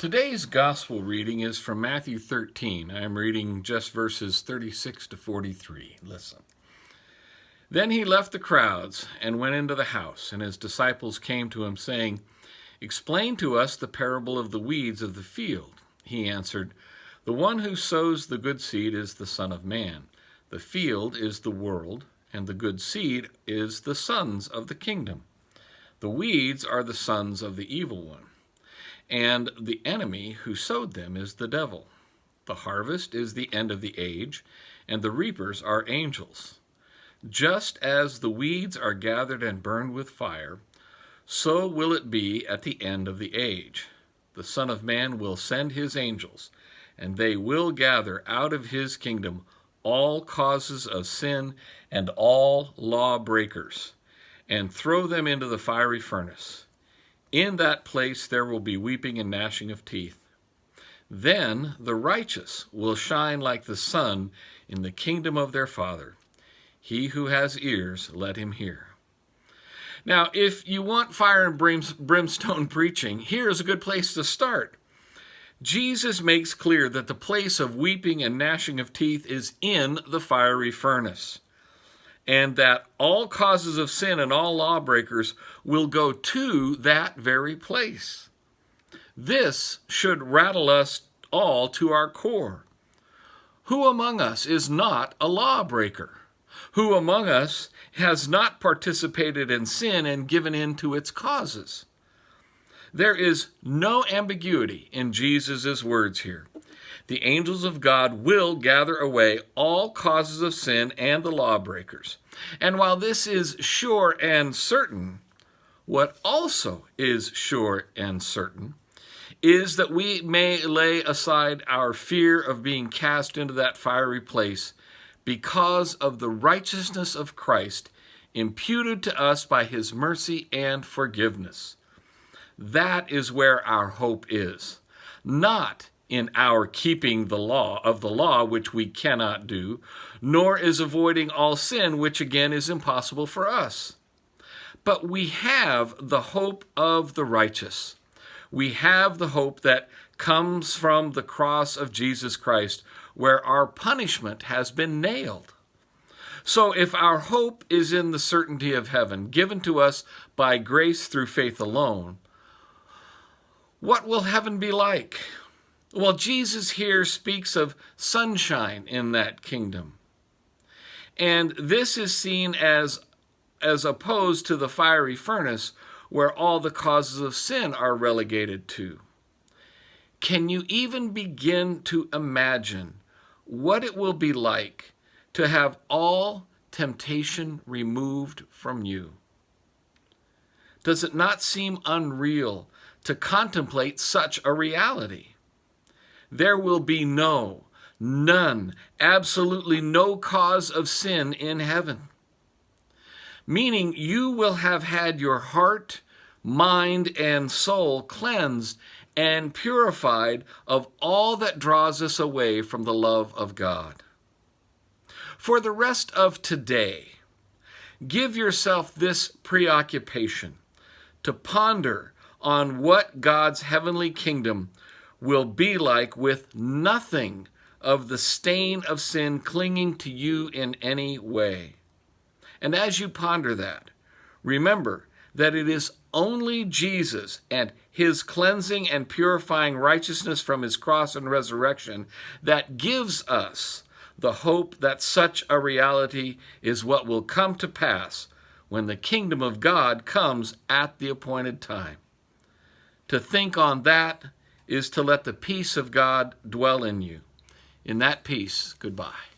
Today's gospel reading is from Matthew 13. I am reading just verses 36 to 43. Listen. Then he left the crowds and went into the house, and his disciples came to him, saying, "Explain to us the parable of the weeds of the field." He answered, "The one who sows the good seed is the Son of Man. The field is the world, and the good seed is the sons of the kingdom. The weeds are the sons of the evil one, and the enemy who sowed them is the devil. The harvest is the end of the age, and the reapers are angels. Just as the weeds are gathered and burned with fire, so will it be at the end of the age. The Son of Man will send his angels, and they will gather out of his kingdom all causes of sin and all lawbreakers, and throw them into the fiery furnace. In that place there will be weeping and gnashing of teeth. Then the righteous will shine like the sun in the kingdom of their Father. He who has ears, let him hear." Now, if you want fire and brimstone preaching, here's a good place to start. Jesus makes clear that the place of weeping and gnashing of teeth is in the fiery furnace, and that all causes of sin and all lawbreakers will go to that very place. This should rattle us all to our core. Who among us is not a lawbreaker? Who among us has not participated in sin and given in to its causes? There is no ambiguity in Jesus' words here. The angels of God will gather away all causes of sin and the lawbreakers. And while this is sure and certain, what also is sure and certain is that we may lay aside our fear of being cast into that fiery place because of the righteousness of Christ imputed to us by his mercy and forgiveness. That is where our hope is, not in our keeping the law, which we cannot do, nor is avoiding all sin, which again is impossible for us. But we have the hope of the righteous. We have the hope that comes from the cross of Jesus Christ, where our punishment has been nailed. So if our hope is in the certainty of heaven, given to us by grace through faith alone, what will heaven be like? Well, Jesus here speaks of sunshine in that kingdom. And this is seen as opposed to the fiery furnace where all the causes of sin are relegated to. Can you even begin to imagine what it will be like to have all temptation removed from you? Does it not seem unreal to contemplate such a reality? There will be none, absolutely no cause of sin in heaven. Meaning you will have had your heart, mind, and soul cleansed and purified of all that draws us away from the love of God. For the rest of today, give yourself this preoccupation to ponder on what God's heavenly kingdom will be like with nothing of the stain of sin clinging to you in any way. And as you ponder that, remember that it is only Jesus and his cleansing and purifying righteousness from his cross and resurrection that gives us the hope that such a reality is what will come to pass when the kingdom of God comes at the appointed time. To think on that is to let the peace of God dwell in you. In that peace, goodbye.